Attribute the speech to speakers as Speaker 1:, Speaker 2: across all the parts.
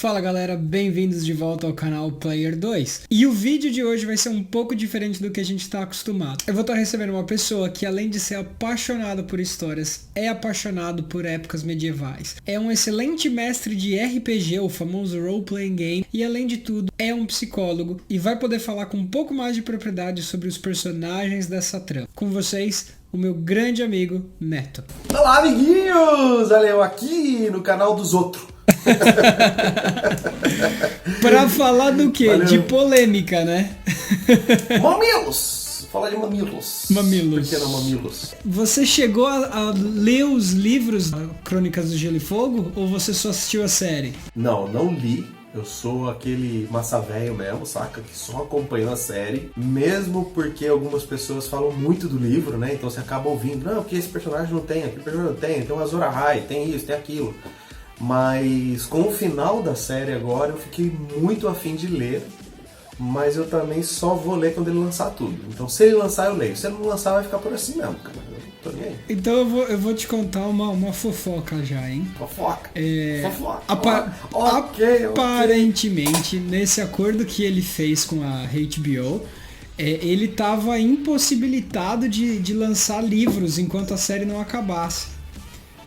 Speaker 1: Fala galera, bem-vindos de volta ao canal Player 2. E o vídeo de hoje vai ser um pouco diferente do que a gente está acostumado. Eu vou estar recebendo uma pessoa que, além de ser apaixonado por histórias, é apaixonado por épocas medievais. É um excelente mestre de RPG, o famoso Role Playing Game, e além de tudo, é um psicólogo e vai poder falar com um pouco mais de propriedade sobre os personagens dessa trama. Com vocês, o meu grande amigo Neto.
Speaker 2: Olá, amiguinhos! Olha eu aqui no canal dos outros.
Speaker 1: Pra falar do quê?
Speaker 2: Valeu.
Speaker 1: De polêmica, né?
Speaker 2: Mamilos! Fala de mamilos.
Speaker 1: Mamilos.
Speaker 2: Por que não mamilos?
Speaker 1: Você chegou a ler os livros Crônicas do Gelo e Fogo ou você só assistiu a série?
Speaker 2: Não li. Eu sou aquele massa velho mesmo, saca? Que só acompanhou a série. Mesmo porque algumas pessoas falam muito do livro, né? Então você acaba ouvindo. Não, porque esse personagem não tem, aquele personagem não tem. Tem o Azor Ahai, tem isso, tem aquilo. Mas com o final da série agora eu fiquei muito afim de ler, mas eu também só vou ler quando ele lançar tudo. Então se ele lançar eu leio, se ele não lançar vai ficar por assim mesmo, cara. Eu tô nem aí.
Speaker 1: Então eu vou te contar uma fofoca já, hein?
Speaker 2: Fofoca. Fofoca. Ok.
Speaker 1: Aparentemente, nesse acordo que ele fez com a HBO, ele estava impossibilitado de lançar livros enquanto a série não acabasse.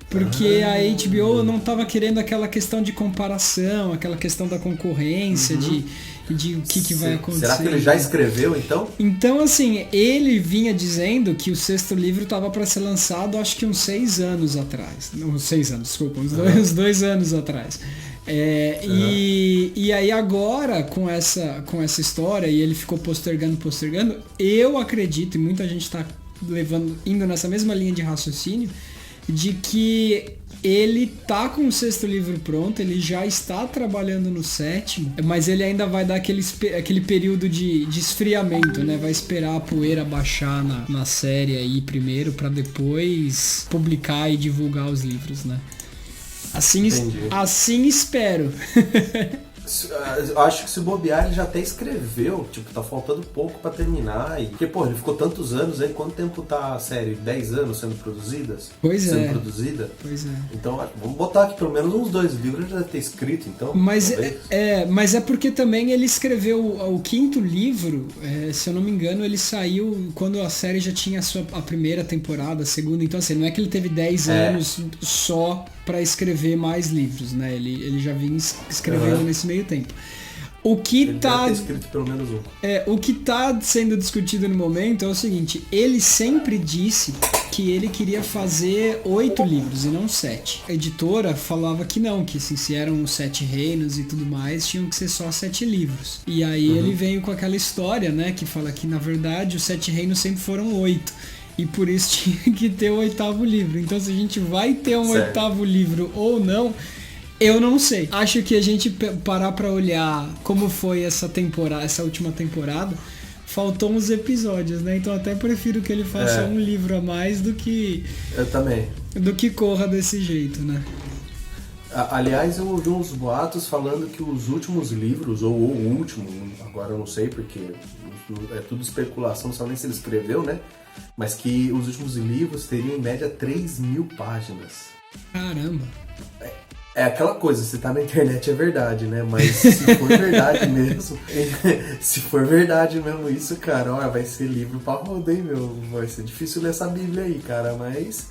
Speaker 1: Porque a HBO não estava querendo aquela questão de comparação, aquela questão da concorrência, de o que vai acontecer.
Speaker 2: Será que ele já escreveu, então?
Speaker 1: Então, assim, ele vinha dizendo que o sexto livro estava para ser lançado, acho que uns 6 anos atrás. Não, 6 anos, desculpa, uns 2 anos atrás. E aí agora, com essa história, e ele ficou postergando, eu acredito, e muita gente está indo nessa mesma linha de raciocínio, de que ele tá com o sexto livro pronto, ele já está trabalhando no sétimo, mas ele ainda vai dar aquele período de esfriamento, né? Vai esperar a poeira baixar na série aí primeiro, para depois publicar e divulgar os livros, né? Assim espero.
Speaker 2: Acho que se bobear ele já até escreveu, tipo, tá faltando pouco pra terminar. Porque, pô, ele ficou tantos anos aí, quanto tempo tá a série? 10 anos sendo produzida?
Speaker 1: Pois é.
Speaker 2: Então, vamos botar aqui pelo menos uns 2 livros, ele já deve ter escrito, então.
Speaker 1: Mas é porque também ele escreveu o quinto livro, se eu não me engano, ele saiu quando a série já tinha a primeira temporada, a segunda, então assim, não é que ele teve 10 anos só para escrever mais livros, né? Ele já vinha escrevendo nesse meio tempo. O que
Speaker 2: ele deve ter escrito pelo menos um.
Speaker 1: O que tá sendo discutido no momento é o seguinte: ele sempre disse que ele queria fazer 8 livros e não 7. A editora falava que não, que assim, se eram 7 reinos e tudo mais, tinham que ser só 7 livros. E aí ele veio com aquela história, né, que fala que na verdade os 7 reinos sempre foram 8. E por isso tinha que ter o 8º livro. Então se a gente vai ter um 8º livro ou não, eu não sei. Acho que a gente parar pra olhar como foi essa última temporada, faltou uns episódios, né? Então até prefiro que ele faça um livro a mais do que...
Speaker 2: Eu também.
Speaker 1: Do que corra desse jeito, né?
Speaker 2: Aliás, eu ouvi uns boatos falando que os últimos livros, ou o último, agora eu não sei porque é tudo especulação, não sabe nem se ele escreveu, né? Mas que os últimos livros teriam em média 3.000 páginas.
Speaker 1: Caramba!
Speaker 2: É aquela coisa, se tá na internet é verdade, né? Mas se for verdade mesmo, se for verdade mesmo isso, cara, olha, vai ser livro pra roda, hein, meu? Vai ser difícil ler essa Bíblia aí, cara, mas...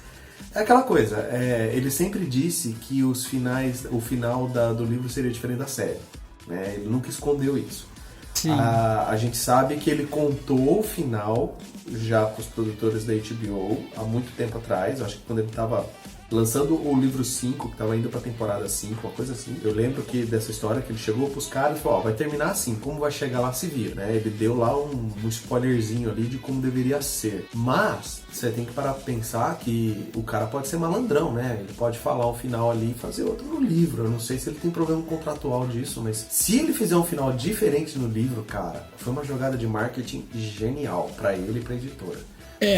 Speaker 2: É aquela coisa, ele sempre disse que o final do livro seria diferente da série, né? Ele nunca escondeu isso. A gente sabe que ele contou o final já para os produtores da HBO há muito tempo atrás. Eu acho que quando ele estava lançando o livro 5, que estava indo para a temporada 5, uma coisa assim. Eu lembro que dessa história que ele chegou para os caras e falou, vai terminar assim, como vai chegar lá se vira, né? Ele deu lá um spoilerzinho ali de como deveria ser. Mas você tem que parar para pensar que o cara pode ser malandrão, né? Ele pode falar o final ali e fazer outro no livro. Eu não sei se ele tem problema contratual disso, mas se ele fizer um final diferente no livro, cara, foi uma jogada de marketing genial para ele e para a editora.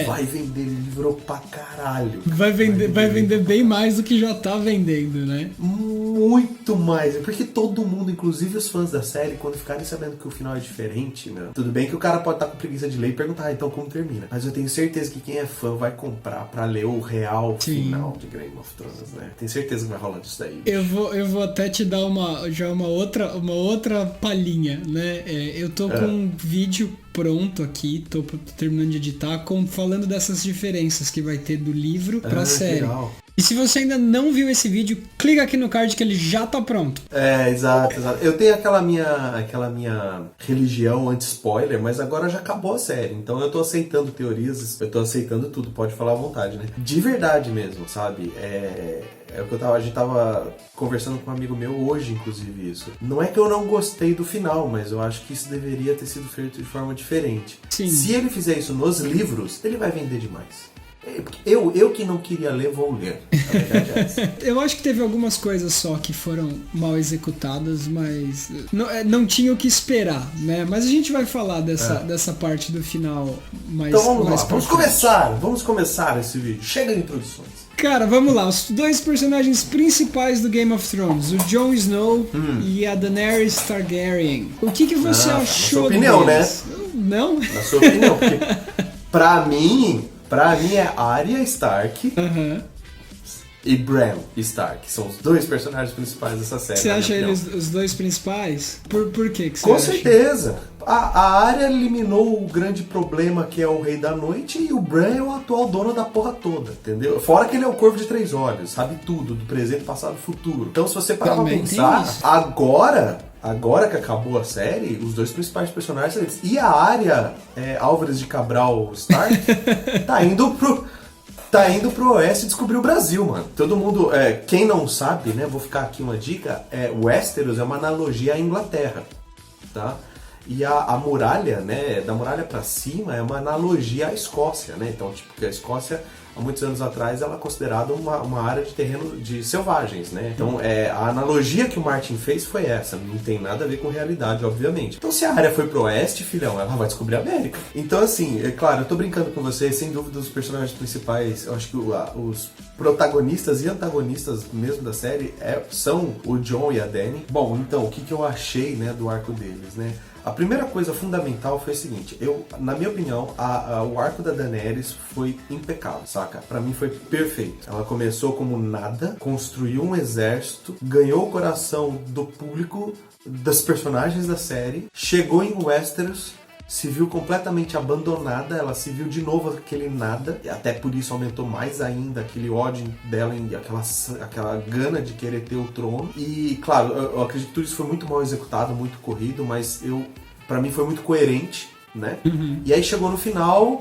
Speaker 2: vai vender livro pra caralho.
Speaker 1: Vai vender bem mais do que já tá vendendo, né?
Speaker 2: Muito mais. Porque todo mundo, inclusive os fãs da série, quando ficarem sabendo que o final é diferente, meu, tudo bem que o cara pode estar com preguiça de ler e perguntar, então como termina? Mas eu tenho certeza que quem é fã vai comprar pra ler o real final de Game of Thrones, né? Tenho certeza que vai rolar disso daí.
Speaker 1: Eu vou até te dar uma outra palhinha, né? Eu tô com um vídeo pronto aqui, tô terminando de editar, falando dessas diferenças que vai ter do livro pra série.
Speaker 2: Legal.
Speaker 1: E se você ainda não viu esse vídeo, clica aqui no card que ele já tá pronto.
Speaker 2: Exato. Eu tenho aquela minha religião anti-spoiler, mas agora já acabou a série. Então eu tô aceitando teorias, eu tô aceitando tudo, pode falar à vontade, né? De verdade mesmo, sabe? É o que a gente tava conversando com um amigo meu hoje, inclusive, isso. Não é que eu não gostei do final, mas eu acho que isso deveria ter sido feito de forma diferente.
Speaker 1: Sim.
Speaker 2: Se ele fizer isso nos livros, ele vai vender demais. Eu que não queria ler, vou ler. A verdade é essa.
Speaker 1: Eu acho que teve algumas coisas só que foram mal executadas, mas não tinha o que esperar, né? Mas a gente vai falar dessa parte do final mais.
Speaker 2: Então vamos
Speaker 1: mais
Speaker 2: lá, vamos começar esse vídeo. Chega de introduções.
Speaker 1: Cara, vamos lá. Os dois personagens principais do Game of Thrones, o Jon Snow e a Daenerys Targaryen. O que você achou deles?
Speaker 2: Na sua opinião, né?
Speaker 1: Não?
Speaker 2: Na sua opinião, porque pra mim é Arya Stark e Bran Stark. São os dois personagens principais dessa série.
Speaker 1: Você acha eles os dois principais? Por que você
Speaker 2: Com
Speaker 1: acha?
Speaker 2: certeza. A Arya eliminou o grande problema que é o Rei da Noite e o Bran é o atual dono da porra toda, entendeu? Fora que ele é o Corvo de Três Olhos, sabe tudo, do presente, passado e futuro. Então se você parar pra pensar, agora que acabou a série, os dois principais personagens são eles. E a Arya Álvares de Cabral Stark tá indo pro oeste descobrir o Brasil, mano. Todo mundo, quem não sabe, né, vou ficar aqui uma dica, Westeros é uma analogia à Inglaterra, tá? E a muralha, né, da muralha pra cima é uma analogia à Escócia, né? Então, tipo, que a Escócia, há muitos anos atrás, ela é considerada uma área de terreno de selvagens, né? Então, a analogia que o Martin fez foi essa. Não tem nada a ver com realidade, obviamente. Então, se a área foi pro oeste, filhão, ela vai descobrir a América. Então, assim, claro, eu tô brincando com você, sem dúvida, os personagens principais, eu acho que os protagonistas e antagonistas mesmo da série são o Jon e a Dany. Bom, então, o que eu achei, né, do arco deles, né? A primeira coisa fundamental foi o seguinte, na minha opinião, o arco da Daenerys foi impecável, saca? Pra mim foi perfeito. Ela começou como nada, construiu um exército, ganhou o coração do público, dos personagens da série, chegou em Westeros, se viu completamente abandonada, ela se viu de novo aquele nada, e até por isso aumentou mais ainda aquele ódio dela e aquela gana de querer ter o trono. E claro, eu acredito que tudo isso foi muito mal executado, muito corrido, mas pra mim foi muito coerente, né? E aí chegou no final,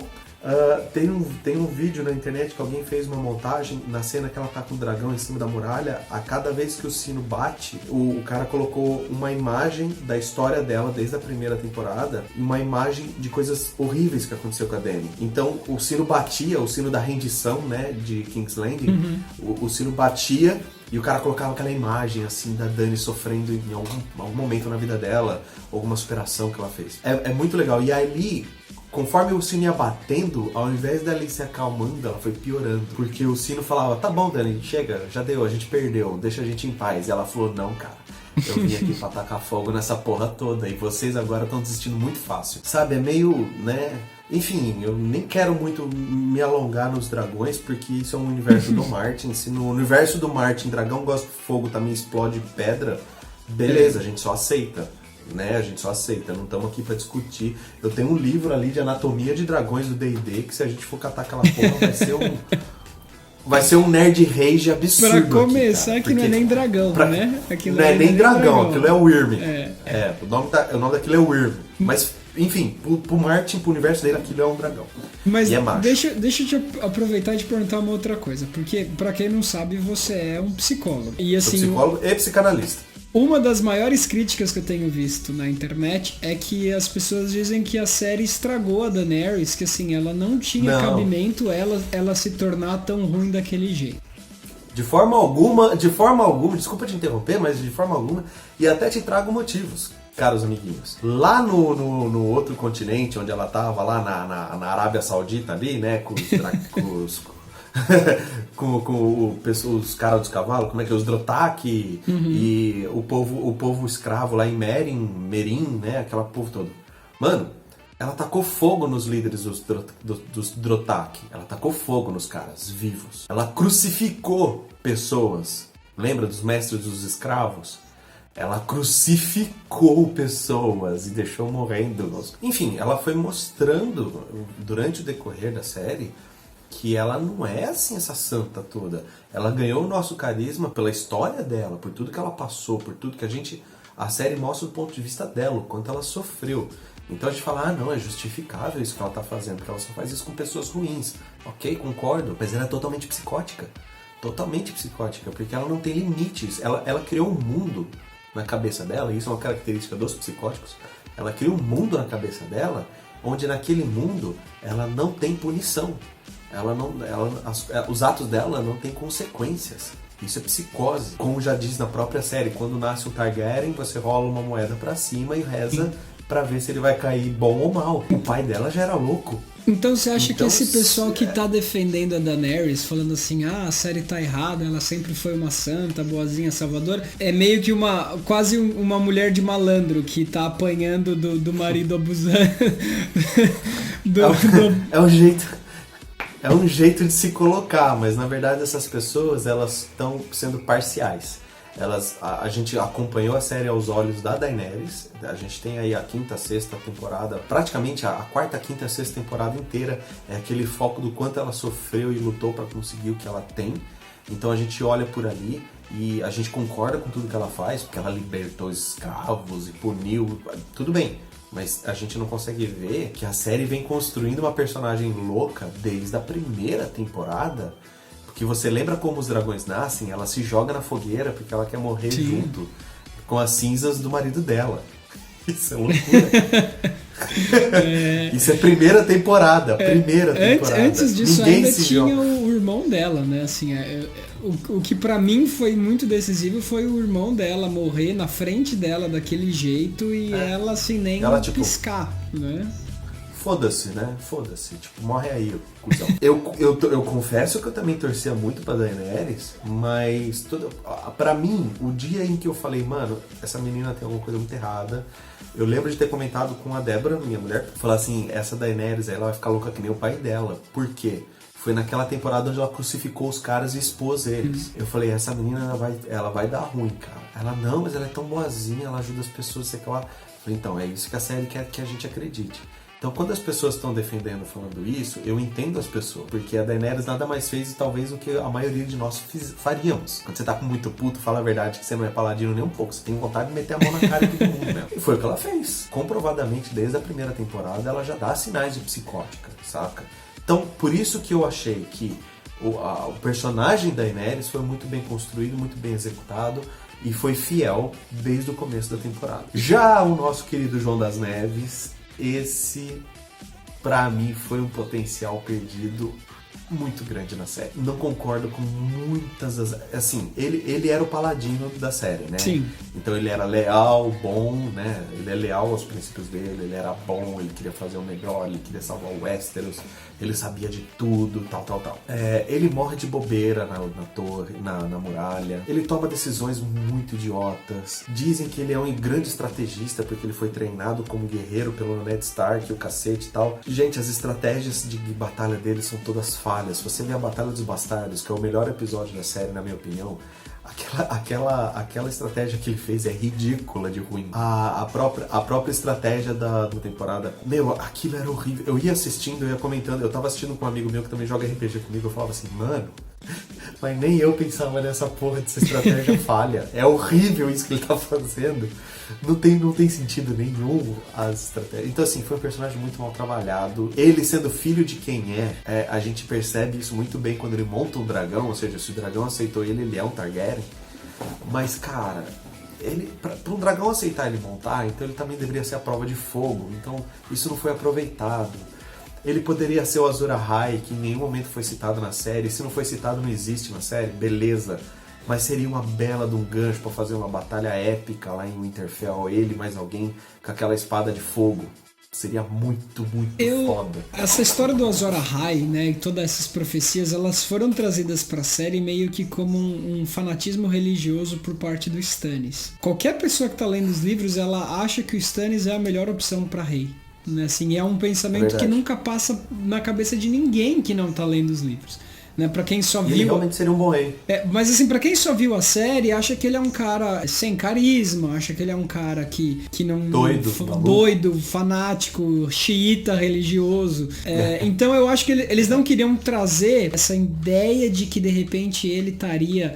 Speaker 2: tem um vídeo na internet que alguém fez uma montagem na cena que ela tá com o dragão em cima da muralha. A cada vez que o sino bate, o cara colocou uma imagem da história dela desde a primeira temporada e uma imagem de coisas horríveis que aconteceu com a Dany. Então o sino batia, o sino da rendição, né, de King's Landing, o sino batia e o cara colocava aquela imagem assim da Dany sofrendo em algum momento na vida dela, alguma superação que ela fez. É muito legal. E ali, conforme o sino ia batendo, ao invés dela ir se acalmando, ela foi piorando. Porque o sino falava, tá bom, Dany, chega, já deu, a gente perdeu, deixa a gente em paz. E ela falou, não, cara, eu vim aqui pra tacar fogo nessa porra toda e vocês agora estão desistindo muito fácil. Sabe, é meio, né... Enfim, eu nem quero muito me alongar nos dragões, porque isso é um universo do Martin. Se no universo do Martin dragão gosta de fogo, também explode pedra, beleza, a gente só aceita. Né, a gente só aceita, não estamos aqui pra discutir. Eu tenho um livro ali de anatomia de dragões do D&D, que se a gente for catar aquela porra vai ser um nerd rage absurdo.
Speaker 1: Pra começar, aqui, não é nem dragão, né?
Speaker 2: Aquilo não é nem dragão, aquilo é Wyrm. O nome daquilo é Wyrm. Mas, enfim, pro Martin, pro universo dele, aquilo é um dragão.
Speaker 1: Mas
Speaker 2: e é macho.
Speaker 1: Deixa eu te aproveitar e te perguntar uma outra coisa. Porque, pra quem não sabe, você é um psicólogo. E, assim,
Speaker 2: sou psicólogo e psicanalista.
Speaker 1: Uma das maiores críticas que eu tenho visto na internet é que as pessoas dizem que a série estragou a Daenerys, que assim, ela não tinha cabimento ela se tornar tão ruim daquele jeito.
Speaker 2: De forma alguma, desculpa te interromper, mas de forma alguma, e até te trago motivos. caros amiguinhos, lá no outro continente, onde ela tava, lá na Arábia Saudita ali, né, com os caras dos cavalos, como é que é, os Drotak, e o povo escravo lá em Merim, né, aquela povo todo. Mano, ela tacou fogo nos líderes dos Drotak, ela tacou fogo nos caras vivos. Ela crucificou pessoas, lembra dos mestres dos escravos? Ela crucificou pessoas e deixou morrendo. Enfim, ela foi mostrando durante o decorrer da série que ela não é assim essa santa toda. Ela ganhou o nosso carisma pela história dela, por tudo que ela passou, por tudo que a série mostra do ponto de vista dela, o quanto ela sofreu. Então a gente fala, não, é justificável isso que ela tá fazendo, porque ela só faz isso com pessoas ruins. Ok, concordo, mas ela é totalmente psicótica. Totalmente psicótica, porque ela não tem limites. Ela criou um mundo na cabeça dela, e isso é uma característica dos psicóticos. Ela criou um mundo na cabeça dela, onde naquele mundo ela não tem punição. Os atos dela não têm consequências. Isso é psicose. Como já diz na própria série, quando nasce um Targaryen, você rola uma moeda pra cima e reza pra ver se ele vai cair bom ou mal. O pai dela já era louco.
Speaker 1: Então você acha que esse pessoal que tá defendendo a Daenerys, falando assim, a série tá errada, ela sempre foi uma santa, boazinha, salvadora, é meio que quase uma mulher de malandro que tá apanhando do marido abusando.
Speaker 2: É um jeito de se colocar, mas na verdade essas pessoas, elas estão sendo parciais. A gente acompanhou a série aos olhos da Daenerys, a gente tem aí a quinta, sexta temporada, praticamente a quarta, quinta e sexta temporada inteira é aquele foco do quanto ela sofreu e lutou para conseguir o que ela tem. Então a gente olha por ali e a gente concorda com tudo que ela faz, porque ela libertou escravos e puniu, tudo bem. Mas a gente não consegue ver que a série vem construindo uma personagem louca desde a primeira temporada. Porque você lembra como os dragões nascem? Ela se joga na fogueira porque ela quer morrer junto com as cinzas do marido dela. Isso é loucura. Isso é primeira temporada.
Speaker 1: Antes disso ainda tinha o irmão dela, né? Assim, o que pra mim foi muito decisivo foi o irmão dela morrer na frente dela daquele jeito e ela assim nem ela, piscar, né?
Speaker 2: Foda-se, né? Foda-se. Tipo, morre aí, cuzão. Eu confesso que eu também torcia muito pra Daenerys, mas pra mim, o dia em que eu falei, mano, essa menina tem alguma coisa muito errada, eu lembro de ter comentado com a Débora, minha mulher, falar assim, essa Daenerys, ela vai ficar louca que nem o pai dela. Por quê? Foi naquela temporada onde ela crucificou os caras e expôs eles. Eu falei, essa menina, ela vai dar ruim, cara. Ela, não, mas ela é tão boazinha, ela ajuda as pessoas, sei lá. Então, é isso que a série quer que a gente acredite. Então, quando as pessoas estão defendendo, falando isso, eu entendo as pessoas. Porque a Daenerys nada mais fez, talvez, o que a maioria de nós faríamos. Quando você tá com muito puto, fala a verdade que você não é paladino nem um pouco. Você tem vontade de meter a mão na cara de todo mundo mesmo. E foi o que ela fez. Comprovadamente, desde a primeira temporada, ela já dá sinais de psicótica, saca? Então, por isso que eu achei que o personagem da Daenerys foi muito bem construído, muito bem executado. E foi fiel desde o começo da temporada. Já o nosso querido João das Neves... Esse, pra mim, foi um potencial perdido muito grande na série. Não concordo com muitas das... Assim, ele era o paladino da série, né?
Speaker 1: Sim.
Speaker 2: Então ele era leal, bom, né? Ele é leal aos princípios dele, ele era bom, ele queria fazer o melhor, ele queria salvar o Westeros, ele sabia de tudo, tal. Ele morre de bobeira na torre, na muralha. Ele toma decisões muito idiotas. Dizem que ele é um grande estrategista porque ele foi treinado como guerreiro pelo Ned Stark, o cacete e tal. Gente, as estratégias de batalha dele são todas falhas. Se você vê a Batalha dos Bastardos, que é o melhor episódio da série, na minha opinião, aquela estratégia que ele fez é ridícula de ruim. A própria estratégia da temporada, meu, aquilo era horrível. Eu ia assistindo, eu ia comentando, eu tava assistindo com um amigo meu que também joga RPG comigo, eu falava assim, mano, mas nem eu pensava nessa porra dessa estratégia falha. É horrível isso que ele tá fazendo. Não tem sentido nenhum as estratégias. Então assim, foi um personagem muito mal trabalhado. Ele sendo filho de quem a gente percebe isso muito bem quando ele monta um dragão, ou seja, se o dragão aceitou ele é um Targaryen. Mas cara, para um dragão aceitar ele montar, então ele também deveria ser a prova de fogo. Então isso não foi aproveitado. Ele poderia ser o Azor Ahai, que em nenhum momento foi citado na série. Se não foi citado, não existe na série, beleza. Mas seria uma bela de um gancho pra fazer uma batalha épica lá em Winterfell, ele mais alguém com aquela espada de fogo. Seria muito foda.
Speaker 1: Essa história do Azor Ahai, né, e todas essas profecias, elas foram trazidas pra série meio que como um fanatismo religioso por parte do Stannis. Qualquer pessoa que tá lendo os livros, ela acha que o Stannis é a melhor opção pra rei. Né? Assim, é um pensamento que nunca passa na cabeça de ninguém que não tá lendo os livros. Né, pra quem só viu.
Speaker 2: Ele realmente seria um bom rei.
Speaker 1: Mas assim, pra quem só viu a série, acha que ele é um cara sem carisma, acha que ele é um cara que não. Doido, fanático, xiita religioso. Então eu acho que eles não queriam trazer essa ideia de que de repente ele estaria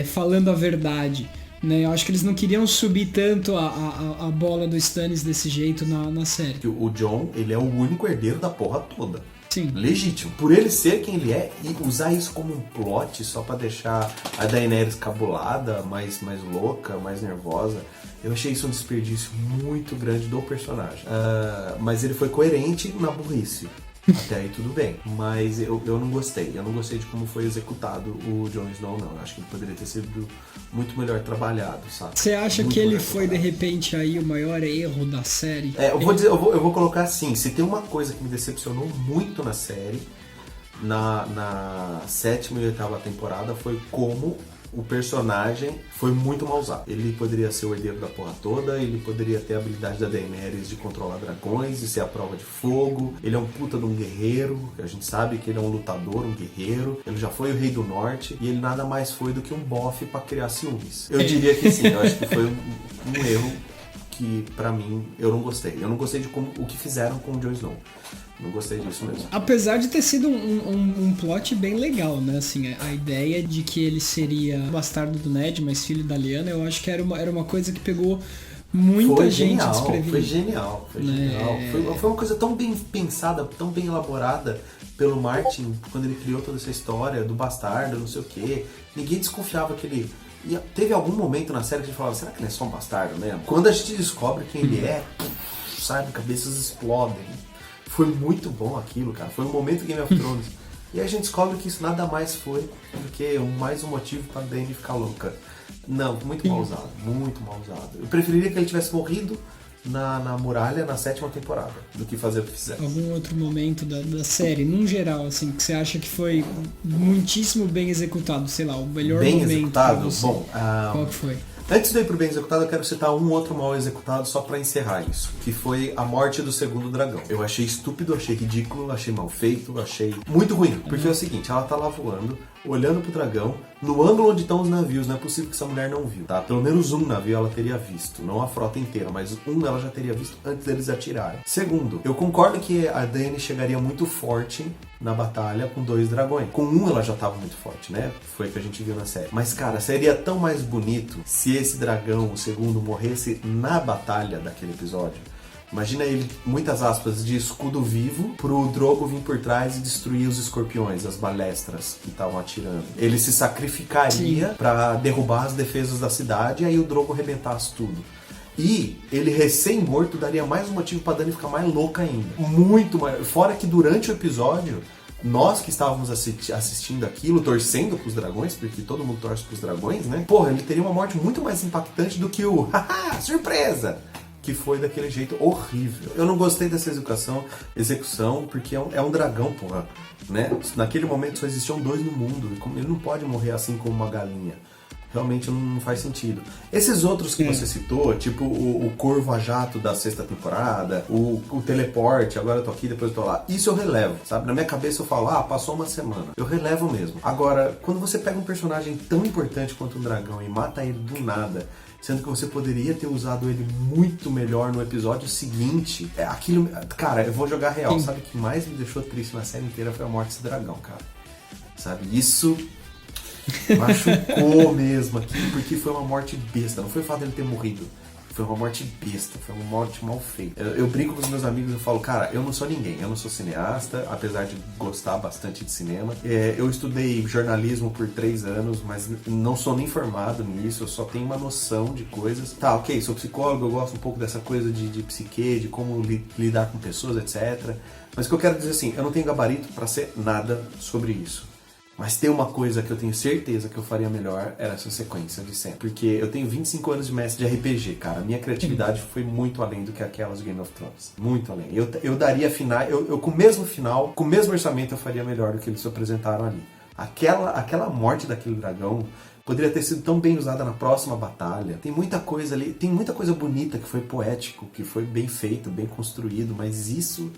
Speaker 1: falando a verdade. Né? Eu acho que eles não queriam subir tanto a bola do Stannis desse jeito na série.
Speaker 2: O Jon, ele é o único herdeiro da porra toda.
Speaker 1: Sim.
Speaker 2: Legítimo. Por ele ser quem ele é e usar isso como um plot só pra deixar a Daenerys cabulada, mais louca, mais nervosa, eu achei isso um desperdício muito grande do personagem. Mas ele foi coerente na burrice. Até aí tudo bem. Mas eu não gostei. Eu não gostei de como foi executado o Jon Snow, não. Eu acho que ele poderia ter sido muito melhor trabalhado, sabe?
Speaker 1: Você acha muito que ele foi, de repente, aí o maior erro da série?
Speaker 2: Eu vou colocar assim. Se tem uma coisa que me decepcionou muito na série, na 7ª e 8ª temporada, foi como o personagem foi muito mal usado. Ele poderia ser o herdeiro da porra toda, ele poderia ter a habilidade da Daenerys de controlar dragões, de ser a prova de fogo, ele é um puta de um guerreiro, a gente sabe que ele é um lutador, um guerreiro, ele já foi o Rei do Norte, e ele nada mais foi do que um bofe pra criar ciúmes. Eu diria que sim, eu acho que foi um erro que, pra mim, eu não gostei. Eu não gostei de o que fizeram com o Jon Snow. Não gostei disso mesmo.
Speaker 1: Apesar de ter sido um plot bem legal, né? Assim, a ideia de que ele seria bastardo do Ned, mas filho da Lyanna, eu acho que era uma coisa que pegou muita gente desprevenida.
Speaker 2: Foi genial. Foi uma coisa tão bem pensada, tão bem elaborada pelo Martin, quando ele criou toda essa história do bastardo, não sei o quê. Ninguém desconfiava que ele... E teve algum momento na série que a gente falava, será que ele é só um bastardo mesmo? Quando a gente descobre quem ele é, sabe, cabeças explodem. Foi muito bom aquilo, cara. Foi um momento Game of Thrones. E aí a gente descobre que isso nada mais foi do que mais um motivo pra Dany ficar louca. Não, muito mal usado. Muito mal usado. Eu preferiria que ele tivesse morrido na muralha na 7ª temporada do que fazer o que fizeram.
Speaker 1: Algum outro momento da série, num geral, assim, que você acha que foi muitíssimo bem executado? Sei lá, o melhor
Speaker 2: bem
Speaker 1: momento.
Speaker 2: Bem executado?
Speaker 1: Bom, qual que foi?
Speaker 2: Antes de ir pro bem executado, eu quero citar um outro mal executado só pra encerrar isso, que foi a morte do segundo dragão. Eu achei estúpido, achei ridículo, achei mal feito, achei muito ruim. Porque é o seguinte, ela tá lá voando, olhando pro dragão, no ângulo onde estão os navios, não é possível que essa mulher não viu, tá? Pelo menos um navio ela teria visto, não a frota inteira, mas um ela já teria visto antes deles atirarem. Segundo, eu concordo que a Dany chegaria muito forte na batalha com 2 dragões. Com um ela já tava muito forte, né? Foi o que a gente viu na série. Mas, cara, seria tão mais bonito se esse dragão, o segundo, morresse na batalha daquele episódio. Imagina ele, muitas aspas, de escudo vivo, pro Drogo vir por trás e destruir os escorpiões, as balestras que estavam atirando. Ele se sacrificaria pra derrubar as defesas da cidade e aí o Drogo arrebentasse tudo. E ele recém-morto daria mais um motivo pra Dany ficar mais louca ainda. Muito mais. Fora que durante o episódio, nós que estávamos assistindo aquilo, torcendo pros dragões, porque todo mundo torce pros dragões, né? Porra, ele teria uma morte muito mais impactante do que o haha, surpresa! Que foi daquele jeito horrível. Eu não gostei dessa execução, porque é um dragão, porra. Né? Naquele momento só existiam 2 no mundo. Ele não pode morrer assim como uma galinha. Realmente não faz sentido. Esses outros que você citou, tipo o Corvo a Jato da 6ª temporada, o Teleporte, agora eu tô aqui, depois eu tô lá. Isso eu relevo, sabe? Na minha cabeça eu falo, passou uma semana. Eu relevo mesmo. Agora, quando você pega um personagem tão importante quanto um dragão e mata ele do nada, sendo que você poderia ter usado ele muito melhor no episódio seguinte, aquilo... Cara, eu vou jogar real. Sabe o que mais me deixou triste na série inteira foi a morte desse dragão, cara. Sabe? Isso... machucou mesmo aqui, porque foi uma morte besta. Não foi o fato dele ter morrido, foi uma morte besta, foi uma morte mal feita. Eu brinco com os meus amigos e falo, cara, eu não sou ninguém, eu não sou cineasta, apesar de gostar bastante de cinema. Eu estudei jornalismo por 3 anos, mas não sou nem formado nisso, eu só tenho uma noção de coisas. Tá, ok, sou psicólogo, eu gosto um pouco dessa coisa de psique, de como lidar com pessoas, etc. Mas o que eu quero dizer assim, eu não tenho gabarito pra ser nada sobre isso. Mas tem uma coisa que eu tenho certeza que eu faria melhor, era essa sequência de sempre. Porque eu tenho 25 anos de mestre de RPG, cara. A minha criatividade foi muito além do que aquelas Game of Thrones. Muito além. Eu daria final, eu com o mesmo final, com o mesmo orçamento, eu faria melhor do que eles apresentaram ali. Aquela morte daquele dragão poderia ter sido tão bem usada na próxima batalha. Tem muita coisa ali, tem muita coisa bonita que foi poético, que foi bem feito, bem construído, mas isso...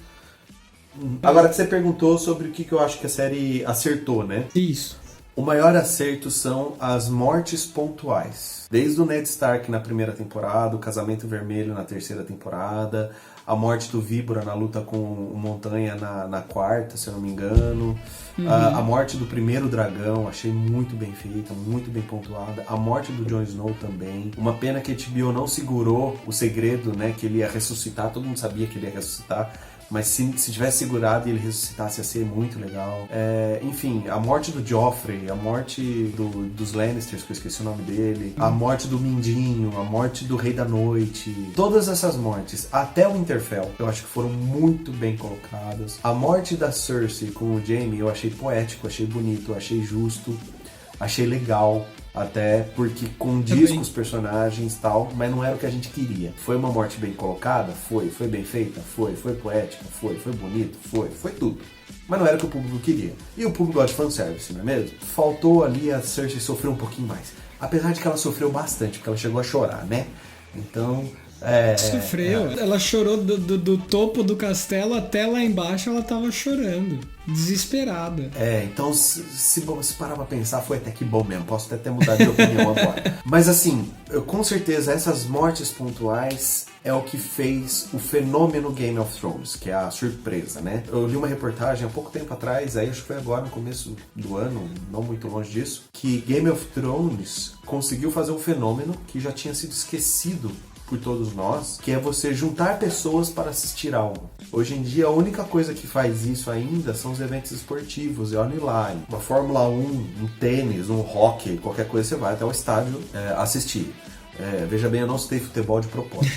Speaker 2: Agora que você perguntou sobre o que eu acho que a série acertou, né?
Speaker 1: Isso.
Speaker 2: O maior acerto são as mortes pontuais. Desde o Ned Stark na primeira temporada, o Casamento Vermelho na terceira temporada, a morte do Víbora na luta com o Montanha na quarta, se eu não me engano. A morte do primeiro dragão, achei muito bem feita, muito bem pontuada. A morte do Jon Snow também. Uma pena que a HBO não segurou o segredo, né? Que ele ia ressuscitar, todo mundo sabia que ele ia ressuscitar. Mas se tivesse segurado e ele ressuscitasse, ia ser muito legal. Enfim, a morte do Joffrey, a morte dos Lannisters, que eu esqueci o nome dele, a morte do Mindinho, a morte do Rei da Noite. Todas essas mortes, até o Winterfell, eu acho que foram muito bem colocadas. A morte da Cersei com o Jaime, eu achei poético, achei bonito, achei justo, achei legal. Até porque condiz com os personagens e tal, mas não era o que a gente queria. Foi uma morte bem colocada? Foi bem feita? Foi poética? Foi bonito? Foi tudo. Mas não era o que o público queria. E o público gosta de fanservice, não é mesmo? Faltou ali a Cersei sofrer um pouquinho mais. Apesar de que ela sofreu bastante, porque ela chegou a chorar, né? Então...
Speaker 1: Sofreu. Ela chorou do topo do castelo até lá embaixo, ela tava chorando. Desesperada.
Speaker 2: Então se parar pra pensar, foi até que bom mesmo. Posso até ter mudado de opinião agora. Mas assim, com certeza essas mortes pontuais é o que fez o fenômeno Game of Thrones, que é a surpresa, né? Eu li uma reportagem há pouco tempo atrás, aí acho que foi agora no começo do ano, não muito longe disso, que Game of Thrones conseguiu fazer um fenômeno que já tinha sido esquecido por todos nós, que é você juntar pessoas para assistir algo. Hoje em dia, a única coisa que faz isso ainda são os eventos esportivos. E olha lá, uma Fórmula 1, um tênis, um hockey, qualquer coisa, você vai até o estádio assistir. Veja bem, eu não citei futebol de propósito.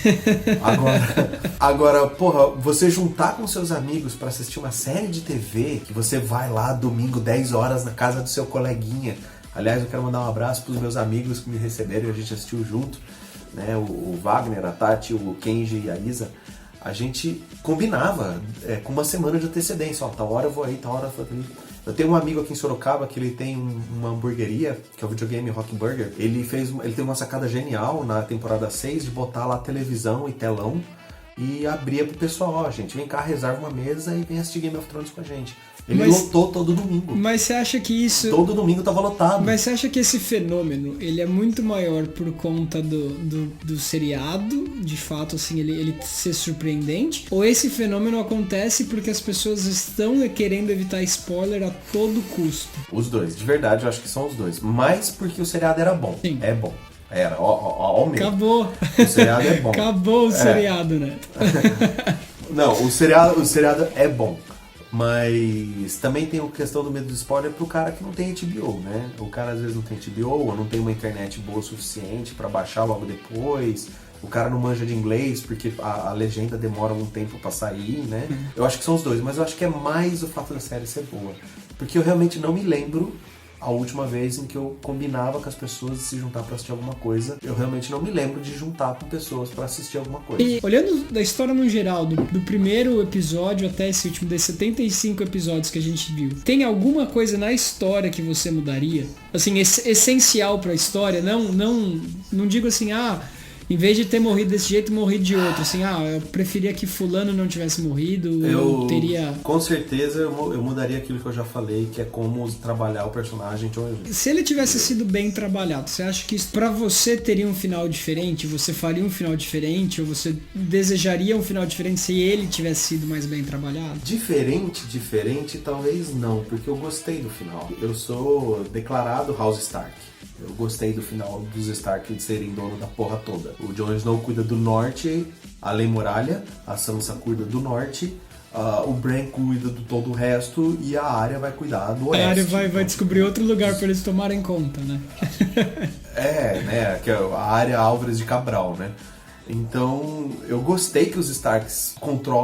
Speaker 2: Agora, porra, você juntar com seus amigos para assistir uma série de TV, que você vai lá domingo, 10 horas, na casa do seu coleguinha. Aliás, eu quero mandar um abraço para os meus amigos que me receberam e a gente assistiu junto. Né, o Wagner, a Tati, o Kenji e a Isa, a gente combinava com uma semana de antecedência. Tal hora eu vou aí, tal hora eu vou ali. Eu tenho um amigo aqui em Sorocaba que ele tem uma hamburgueria, que é o videogame Rock Burger. Ele teve uma sacada genial na temporada 6 de botar lá televisão e telão e abria pro pessoal, gente, vem cá, reserva uma mesa e vem assistir Game of Thrones com a gente. Ele lotou todo domingo.
Speaker 1: Mas você acha que isso...
Speaker 2: Todo domingo tava lotado.
Speaker 1: Mas você acha que esse fenômeno, ele é muito maior por conta do seriado, de fato, assim, ele ser surpreendente? Ou esse fenômeno acontece porque as pessoas estão querendo evitar spoiler a todo custo?
Speaker 2: Os dois, de verdade, eu acho que são os dois. Mais porque o seriado era bom.
Speaker 1: Sim.
Speaker 2: É bom. Era, ó mesmo.
Speaker 1: Acabou.
Speaker 2: O seriado é bom.
Speaker 1: Acabou o seriado, né?
Speaker 2: Não, o seriado é bom. Mas também tem a questão do medo do spoiler pro cara que não tem HBO, né? O cara às vezes não tem HBO ou não tem uma internet boa o suficiente pra baixar logo depois. O cara não manja de inglês porque a legenda demora um tempo pra sair, né? Eu acho que são os dois, mas eu acho que é mais o fato da série ser boa. Porque eu realmente não me lembro a última vez em que eu combinava com as pessoas de se juntar pra assistir alguma coisa. Eu realmente não me lembro de juntar com pessoas pra assistir alguma coisa.
Speaker 1: E olhando da história no geral, do primeiro episódio até esse último, dos 75 episódios que a gente viu, tem alguma coisa na história que você mudaria? Assim, essencial pra história? Não digo assim, em vez de ter morrido desse jeito, morri de outro. Assim, eu preferia que fulano não tivesse morrido. Eu teria...
Speaker 2: Com certeza eu mudaria aquilo que eu já falei, que é como trabalhar o personagem Jon Snow.
Speaker 1: Se ele tivesse sido bem trabalhado, você acha que isso, pra você, teria um final diferente? Você faria um final diferente? Ou você desejaria um final diferente se ele tivesse sido mais bem trabalhado?
Speaker 2: Diferente, talvez não, porque eu gostei do final. Eu sou declarado House Stark. Eu gostei do final dos Stark de serem dono da porra toda. O Jon Snow cuida do norte, a Lei Muralha, a Sansa cuida do norte, o Bran cuida de todo o resto e a Arya vai cuidar do oeste.
Speaker 1: A Arya vai descobrir outro lugar para eles tomarem conta, né?
Speaker 2: né? Que é a Arya Álvares de Cabral, né? Então, eu gostei que os Starks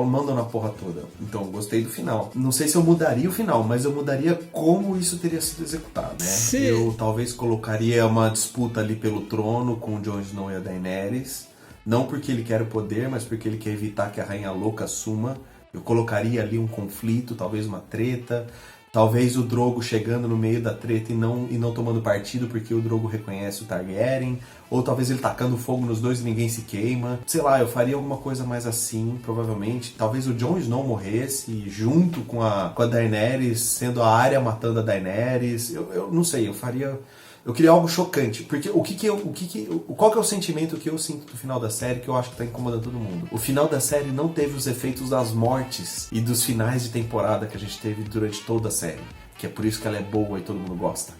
Speaker 2: mandam na porra toda. Então, eu gostei do final. Não sei se eu mudaria o final, mas eu mudaria como isso teria sido executado, né?
Speaker 1: Sim.
Speaker 2: Eu talvez colocaria uma disputa ali pelo trono com o Jon Snow e a Daenerys. Não porque ele quer o poder, mas porque ele quer evitar que a Rainha Louca assuma. Eu colocaria ali um conflito, talvez uma treta. Talvez o Drogo chegando no meio da treta e não tomando partido porque o Drogo reconhece o Targaryen. Ou talvez ele tacando fogo nos dois e ninguém se queima. Sei lá, eu faria alguma coisa mais assim, provavelmente. Talvez o Jon Snow morresse junto com a Daenerys, sendo a Arya matando a Daenerys. Eu não sei, eu faria... Eu queria algo chocante, porque qual que é o sentimento que eu sinto do final da série que eu acho que tá incomodando todo mundo? O final da série não teve os efeitos das mortes e dos finais de temporada que a gente teve durante toda a série, que é por isso que ela é boa e todo mundo gosta.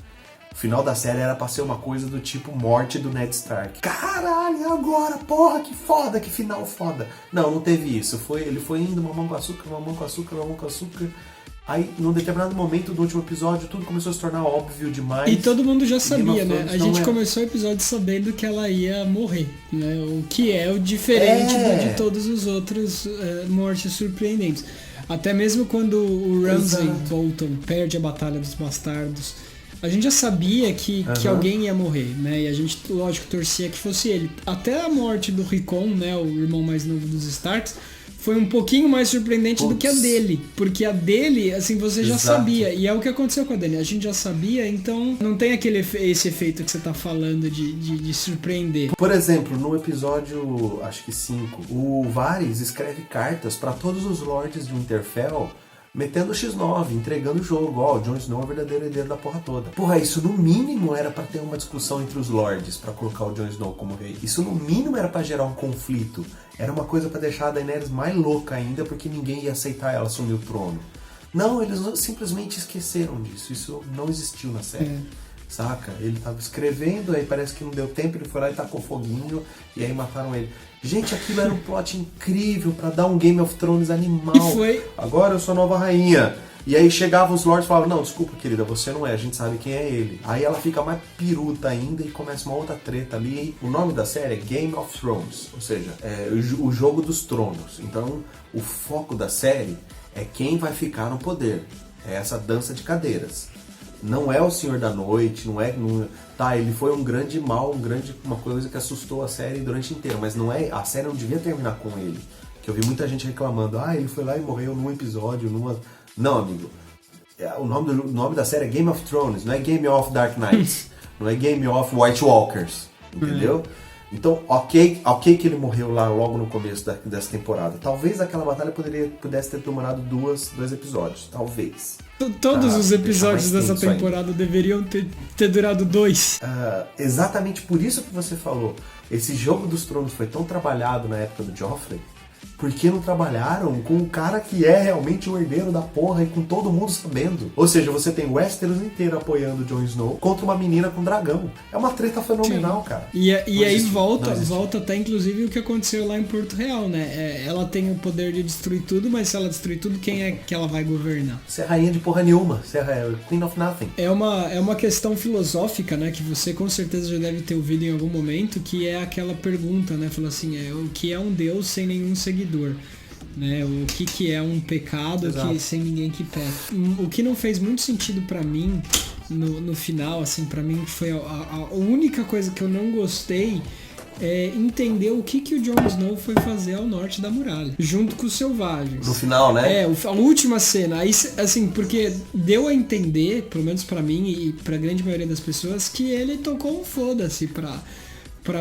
Speaker 2: O final da série era pra ser uma coisa do tipo morte do Ned Stark. Caralho, agora, porra, que foda, que final foda. Não teve isso. Ele foi indo mamão com açúcar, mamão com açúcar, mamão com açúcar. Aí, num determinado momento do último episódio, tudo começou a se tornar óbvio demais.
Speaker 1: E todo mundo já sabia, né? A gente começou o episódio sabendo que ela ia morrer, né? O que é o diferente de todos os outros mortes surpreendentes. Até mesmo quando o Ramsay Bolton perde a Batalha dos Bastardos, a gente já sabia que alguém ia morrer, né? E a gente, lógico, torcia que fosse ele. Até a morte do Rickon, né? O irmão mais novo dos Starks, foi um pouquinho mais surpreendente do que a dele. Porque a dele, assim, você já sabia. E é o que aconteceu com a dele. A gente já sabia, então não tem esse efeito que você tá falando de surpreender.
Speaker 2: Por exemplo, no episódio, acho que 5, o Varys escreve cartas pra todos os lords de Winterfell, metendo o X9, entregando o jogo. Ó, o Jon Snow é o verdadeiro herdeiro da porra toda. Porra, isso no mínimo era pra ter uma discussão entre os lords pra colocar o Jon Snow como rei. Isso no mínimo era pra gerar um conflito. Era uma coisa pra deixar a Daenerys mais louca ainda, porque ninguém ia aceitar ela assumir o trono. Não, eles simplesmente esqueceram disso. Isso não existiu na série. Saca? Ele tava escrevendo, aí parece que não deu tempo, ele foi lá e tacou foguinho, e aí mataram ele. Gente, aquilo era um plot incrível pra dar um Game of Thrones animal.
Speaker 1: E foi.
Speaker 2: Agora eu sou a nova rainha. E aí chegavam os lords e falavam, não, desculpa, querida, você não é, a gente sabe quem é ele. Aí ela fica mais piruta ainda e começa uma outra treta ali. O nome da série é Game of Thrones, ou seja, é o jogo dos tronos. Então, o foco da série é quem vai ficar no poder. É essa dança de cadeiras. Não é o Senhor da Noite, tá, ele foi um grande mal, uma coisa que assustou a série durante inteira, mas não é, a série não devia terminar com ele. Que eu vi muita gente reclamando, ele foi lá e morreu num episódio, Não, amigo. O nome da série é Game of Thrones, não é Game of Dark Knights, não é Game of White Walkers, entendeu? Então, ok que ele morreu lá logo no começo dessa temporada. Talvez aquela batalha pudesse ter demorado dois episódios, talvez.
Speaker 1: Todos os episódios dessa temporada deveriam ter durado 2.
Speaker 2: Exatamente por isso que você falou. Esse jogo dos tronos foi tão trabalhado na época do Joffrey, porque não trabalharam com o cara que é realmente o herdeiro da porra e com todo mundo sabendo. Ou seja, você tem Westeros inteiro apoiando o Jon Snow contra uma menina com dragão. É uma treta fenomenal, cara.
Speaker 1: E aí volta até inclusive o que aconteceu lá em Porto Real, né? Ela tem o poder de destruir tudo, mas se ela destruir tudo, quem é que ela vai governar?
Speaker 2: Você é rainha de porra nenhuma. Você é Queen of Nothing.
Speaker 1: É uma questão filosófica, né? Que você com certeza já deve ter ouvido em algum momento, que é aquela pergunta, né? Fala assim, o que é um deus sem nenhum seguidor? Né? O que é um pecado sem ninguém que peca. O que não fez muito sentido pra mim no final, assim, pra mim foi a única coisa que eu não gostei é entender o que o Jon Snow foi fazer ao norte da muralha, junto com os selvagens.
Speaker 2: No final, né?
Speaker 1: A última cena. Aí, assim, porque deu a entender, pelo menos pra mim e pra grande maioria das pessoas, que ele tocou um foda-se pra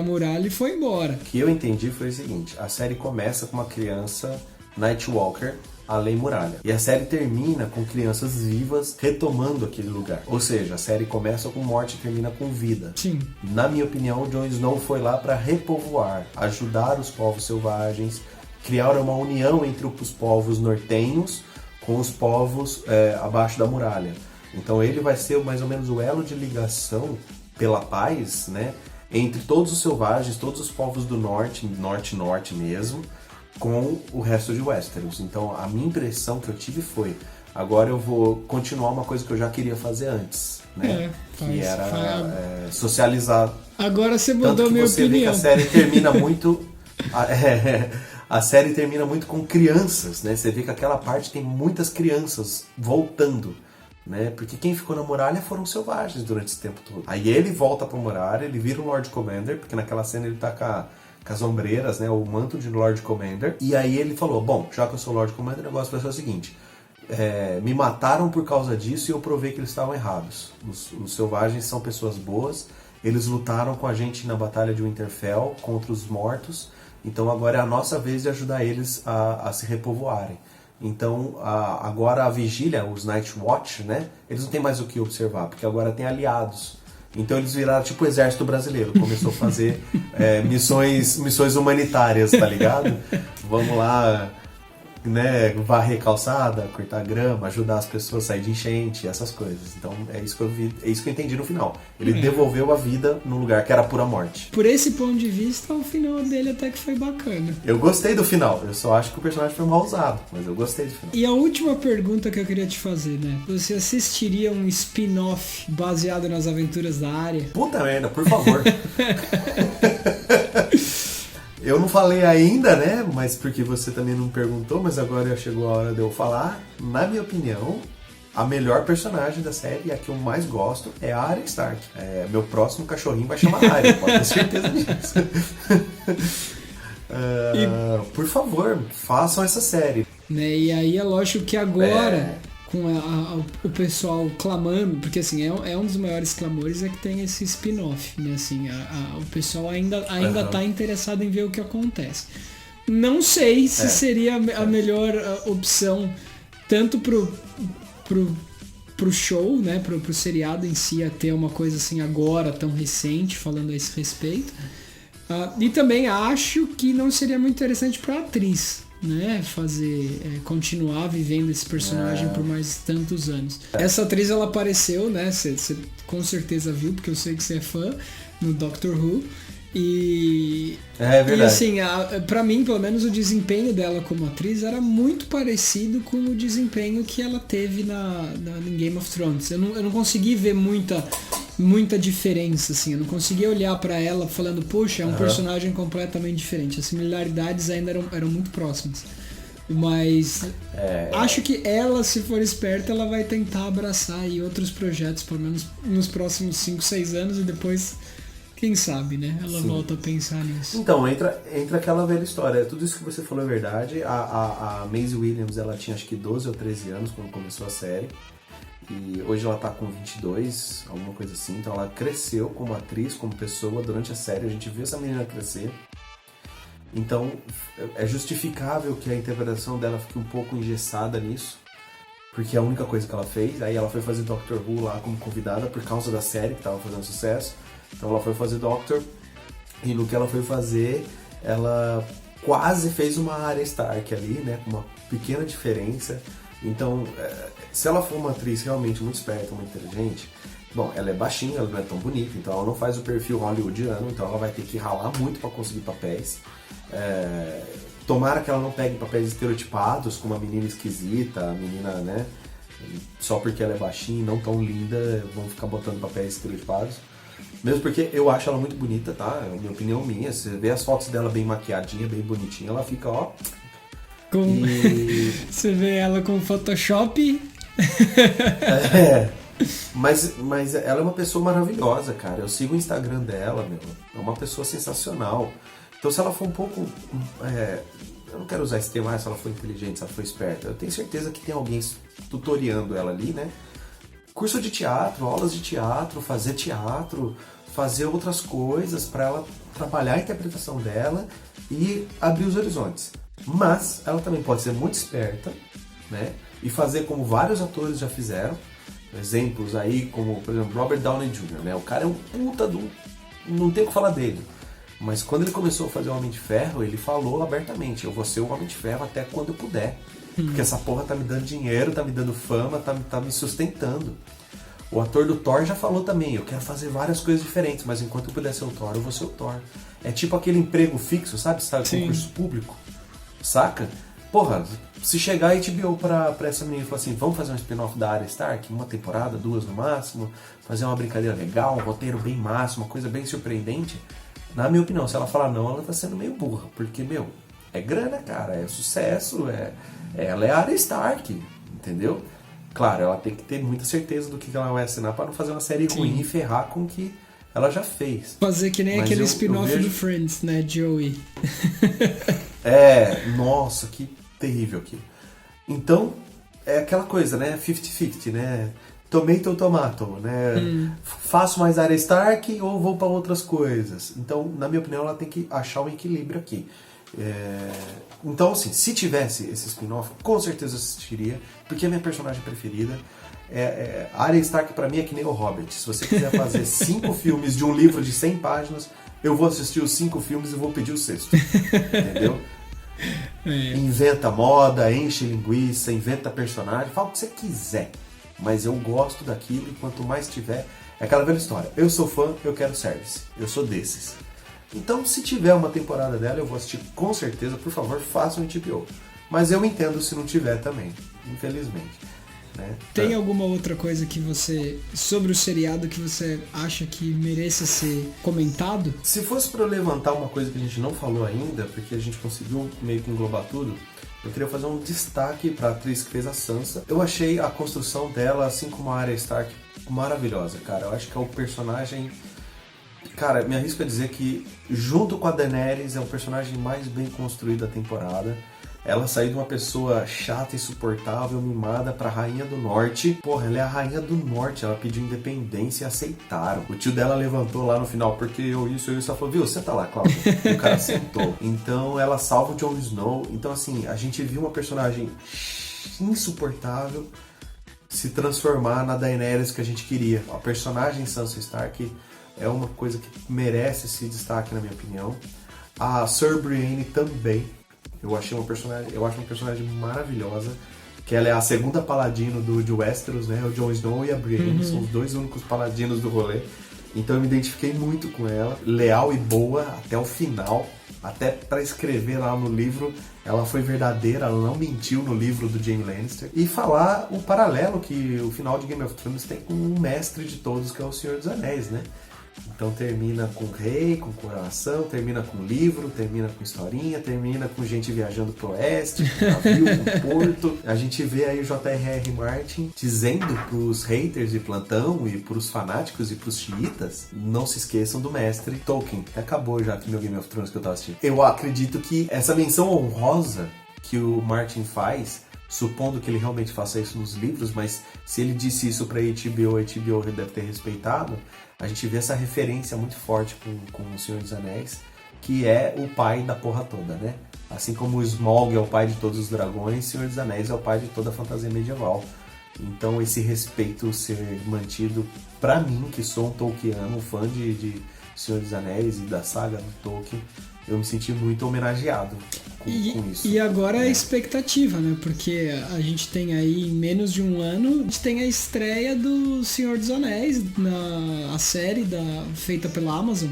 Speaker 1: muralha e foi embora.
Speaker 2: O que eu entendi foi o seguinte, a série começa com uma criança Nightwalker, além muralha. E a série termina com crianças vivas retomando aquele lugar. Ou seja, a série começa com morte e termina com vida.
Speaker 1: Sim.
Speaker 2: Na minha opinião, o Jon Snow foi lá para repovoar, ajudar os povos selvagens, criar uma união entre os povos nortenhos com os povos abaixo da muralha. Então ele vai ser mais ou menos o elo de ligação pela paz, né? Entre todos os selvagens, todos os povos do norte mesmo, com o resto de Westeros. Então a minha impressão que eu tive foi, agora eu vou continuar uma coisa que eu já queria fazer antes, né? Que era socializar.
Speaker 1: Agora você mudou a minha opinião.
Speaker 2: Vê que a série termina muito A série termina muito com crianças, né? Você vê que aquela parte tem muitas crianças voltando, né? Porque quem ficou na muralha foram os selvagens durante esse tempo todo. Aí ele volta pra muralha, ele vira um Lord Commander, porque naquela cena ele tá com as ombreiras, né? O manto de Lord Commander. E aí ele falou, bom, já que eu sou Lord Commander, o negócio vai ser o seguinte... me mataram por causa disso e eu provei que eles estavam errados. Os selvagens são pessoas boas, eles lutaram com a gente na Batalha de Winterfell contra os mortos, então agora é a nossa vez de ajudar eles a se repovoarem. Então agora a vigília, os Night Watch, né, eles não tem mais o que observar, porque agora tem aliados. Então eles viraram tipo o exército brasileiro, começou a fazer missões humanitárias, tá ligado? Vamos lá... né, varrer calçada, cortar grama, ajudar as pessoas a sair de enchente, essas coisas. Então é isso que eu vi, é isso que eu entendi no final. Ele devolveu a vida num lugar que era pura morte.
Speaker 1: Por esse ponto de vista, o final dele até que foi bacana.
Speaker 2: Eu gostei do final, eu só acho que o personagem foi mal usado, mas eu gostei do final.
Speaker 1: E a última pergunta que eu queria te fazer, né? Você assistiria um spin-off baseado nas aventuras da Arya?
Speaker 2: Puta merda, por favor. Eu não falei ainda, né? Mas porque você também não perguntou, mas agora chegou a hora de eu falar. Na minha opinião, a melhor personagem da série e a que eu mais gosto é a Arya Stark. Meu próximo cachorrinho vai chamar Arya, pode ter certeza disso. Por favor, façam essa série.
Speaker 1: Né? E aí é lógico que agora... com o pessoal clamando, porque assim, é um dos maiores clamores é que tem esse spin-off, né? Assim, o pessoal ainda tá interessado em ver o que acontece. Não sei se seria a melhor opção tanto pro show, né? Pro seriado em si, a ter uma coisa assim agora, tão recente, falando a esse respeito. E também acho que não seria muito interessante pra atriz, né, continuar vivendo esse personagem por mais tantos anos. Essa atriz, ela apareceu, né, você com certeza viu, porque eu sei que você é fã, no Doctor Who, e
Speaker 2: verdade.
Speaker 1: E assim, pra mim, pelo menos, o desempenho dela como atriz era muito parecido com o desempenho que ela teve em Game of Thrones. Eu não consegui ver muita diferença, assim. Eu não conseguia olhar pra ela falando, poxa, é um personagem completamente diferente. As similaridades ainda eram muito próximas. Mas acho que ela, se for esperta, ela vai tentar abraçar aí outros projetos, pelo menos nos próximos 5, 6 anos, e depois, quem sabe, né? Ela volta a pensar nisso.
Speaker 2: Então, entra aquela velha história. Tudo isso que você falou é verdade. A Maisie Williams, ela tinha acho que 12 ou 13 anos quando começou a série. E hoje ela tá com 22, alguma coisa assim. Então ela cresceu como atriz, como pessoa durante a série. A gente viu essa menina crescer. Então é justificável que a interpretação dela fique um pouco engessada nisso. Porque é a única coisa que ela fez. Aí ela foi fazer Doctor Who lá como convidada por causa da série que tava fazendo sucesso. Então ela foi fazer Doctor. E no que ela foi fazer, ela quase fez uma Arya Stark ali, né? Com uma pequena diferença. Então, se ela for uma atriz realmente muito esperta, muito inteligente, bom, ela é baixinha, ela não é tão bonita, então ela não faz o perfil hollywoodiano, então ela vai ter que ralar muito para conseguir papéis. Tomara que ela não pegue papéis estereotipados, como a menina esquisita, a menina, né, só porque ela é baixinha e não tão linda, vão ficar botando papéis estereotipados. Mesmo porque eu acho ela muito bonita, tá? É uma opinião minha. Você vê as fotos dela bem maquiadinha, bem bonitinha, ela fica, ó...
Speaker 1: Você vê ela com Photoshop.
Speaker 2: Mas ela é uma pessoa maravilhosa, cara. Eu sigo o Instagram dela, meu. É uma pessoa sensacional. Então se ela for um pouco... eu não quero usar esse termo, se ela for inteligente, se ela for esperta. Eu tenho certeza que tem alguém tutoriando ela ali, né? Curso de teatro, aulas de teatro, fazer outras coisas para ela trabalhar a interpretação dela e abrir os horizontes. Mas ela também pode ser muito esperta, né? E fazer como vários atores já fizeram. Exemplos aí, como, por exemplo, Robert Downey Jr., né? O cara é um puta do... Não tem o que falar dele. Mas quando ele começou a fazer o Homem de Ferro, ele falou abertamente, eu vou ser o Homem de Ferro até quando eu puder. Porque essa porra tá me dando dinheiro, tá me dando fama, tá me sustentando. O ator do Thor já falou também, eu quero fazer várias coisas diferentes, mas enquanto eu puder ser o Thor, eu vou ser o Thor. É tipo aquele emprego fixo, sabe? Você tá no concurso público. Saca? Porra, se chegar a HBO pra essa menina e falar assim, vamos fazer um spin-off da Arya Stark, uma temporada, 2 no máximo, fazer uma brincadeira legal, um roteiro bem máximo, uma coisa bem surpreendente, Na minha opinião, se ela falar não, ela tá sendo meio burra. Porque, meu, é grana, cara, é sucesso, ela é a Arya Stark, entendeu? Claro, ela tem que ter muita certeza do que ela vai assinar para não fazer uma série ruim e ferrar com o que ela já fez.
Speaker 1: Fazer que nem aquele spin-off do Friends, né, Joey?
Speaker 2: Nossa, que terrível aquilo. Então, é aquela coisa, né, 50-50, né? Tomato, né? Faço mais Arya Stark ou vou para outras coisas? Então, na minha opinião, ela tem que achar um equilíbrio aqui. Então, assim, se tivesse esse spin-off, com certeza eu assistiria, porque é minha personagem preferida. Arya Stark pra mim é que nem o Hobbit. Se você quiser fazer 5 filmes de um livro de 100 páginas, eu vou assistir os 5 filmes e vou pedir o 6º. Entendeu? Inventa moda, enche linguiça, inventa personagem, fala o que você quiser. Mas eu gosto daquilo e quanto mais tiver... É aquela velha história. Eu sou fã, eu quero service. Eu sou desses. Então, se tiver uma temporada dela, eu vou assistir com certeza. Por favor, façam um HBO. Mas eu entendo se não tiver também, infelizmente. Né?
Speaker 1: Tem alguma outra coisa que você... sobre o seriado que você acha que mereça ser comentado?
Speaker 2: Se fosse para eu levantar uma coisa que a gente não falou ainda, porque a gente conseguiu meio que englobar tudo, eu queria fazer um destaque para a atriz que fez a Sansa. Eu achei a construção dela, assim como a Arya Stark, maravilhosa, cara. Eu acho que é o personagem... Cara, me arrisco a dizer que, junto com a Daenerys, é o personagem mais bem construído da temporada. Ela saiu de uma pessoa chata, insuportável, mimada pra Rainha do Norte. Porra, ela é a Rainha do Norte, ela pediu independência e aceitaram. O tio dela levantou lá no final, porque eu isso, ela falou, viu, senta lá, Cláudio. E o cara sentou. Então ela salva o Jon Snow. Então assim, a gente viu uma personagem insuportável se transformar na Daenerys que a gente queria. A personagem Sansa Stark é uma coisa que merece esse destaque, na minha opinião. A Sir Brienne também. Eu acho uma personagem maravilhosa. Que ela é a segunda paladino de Westeros, né? O Jon Snow e a Brienne são os 2 únicos paladinos do rolê. Então eu me identifiquei muito com ela. Leal e boa até o final. Até para escrever lá no livro, ela foi verdadeira, ela não mentiu no livro do Jaime Lannister. E falar o paralelo que o final de Game of Thrones tem com o mestre de todos, que é o Senhor dos Anéis, né? Então termina com rei, com coroação, termina com livro, termina com historinha, termina com gente viajando pro oeste, com navio, com porto. A gente vê aí o J.R.R. Martin dizendo pros haters de plantão e pros fanáticos e pros xiitas, não se esqueçam do mestre Tolkien. Acabou já aqui meu Game of Thrones que eu tava assistindo. Eu acredito que essa menção honrosa que o Martin faz, supondo que ele realmente faça isso nos livros, mas se ele disse isso pra HBO, a HBO deve ter respeitado. A gente vê essa referência muito forte com o Senhor dos Anéis, que é o pai da porra toda, né? Assim como o Smaug é o pai de todos os dragões, o Senhor dos Anéis é o pai de toda a fantasia medieval. Então esse respeito ser mantido, pra mim, que sou um Tolkiano, um fã de Senhor dos Anéis e da saga do Tolkien, eu me senti muito homenageado com isso.
Speaker 1: E agora a expectativa, né? Porque a gente tem aí, em menos de um ano, a gente tem a estreia do Senhor dos Anéis, a série feita pela Amazon,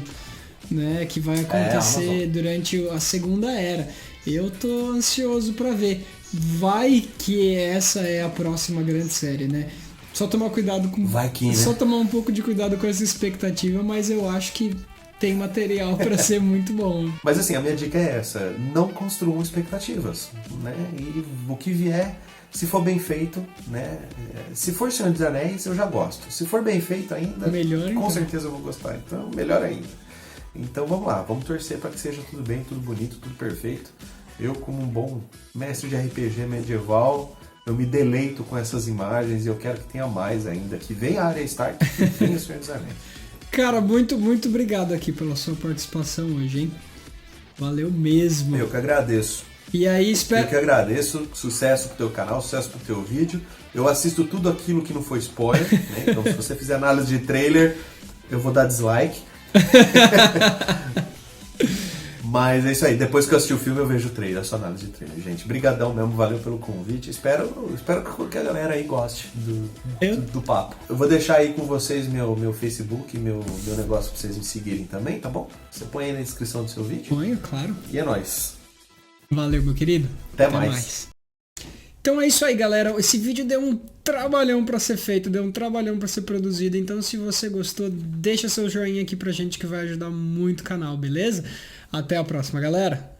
Speaker 1: né? Que vai acontecer durante a Segunda Era. Eu tô ansioso pra ver. Vai que essa é a próxima grande série, né? Só tomar cuidado com...
Speaker 2: Vai que, né?
Speaker 1: Só tomar um pouco de cuidado com essa expectativa, mas eu acho que tem material para ser muito bom.
Speaker 2: Mas assim, a minha dica é essa: não construam expectativas, né? E o que vier, se for bem feito, né? Se for Senhor dos Anéis, eu já gosto. Se for bem feito ainda,
Speaker 1: melhor,
Speaker 2: com certeza eu vou gostar. Então, melhor ainda. Então vamos lá, vamos torcer para que seja tudo bem, tudo bonito, tudo perfeito. Eu, como um bom mestre de RPG medieval, eu me deleito com essas imagens e eu quero que tenha mais ainda. Que venha a Arya Stark, que venha o Senhor dos Anéis.
Speaker 1: Cara, muito, muito obrigado aqui pela sua participação hoje, hein? Valeu mesmo.
Speaker 2: Eu que agradeço.
Speaker 1: E aí,
Speaker 2: Eu que agradeço. Sucesso pro teu canal, sucesso pro teu vídeo. Eu assisto tudo aquilo que não foi spoiler, né? Então, se você fizer análise de trailer, eu vou dar dislike. Mas é isso aí. Depois que eu assistir o filme, eu vejo o trailer, a sua análise de trailer, gente. Brigadão mesmo, valeu pelo convite. Espero que a galera aí goste do papo. Eu vou deixar aí com vocês meu Facebook, meu negócio pra vocês me seguirem também, tá bom? Você põe aí na descrição do seu vídeo.
Speaker 1: Ponho, claro.
Speaker 2: E é nóis.
Speaker 1: Valeu, meu querido.
Speaker 2: Até mais.
Speaker 1: Então é isso aí, galera. Esse vídeo deu um trabalhão pra ser feito, deu um trabalhão pra ser produzido. Então se você gostou, deixa seu joinha aqui pra gente que vai ajudar muito o canal, beleza? Até a próxima, galera.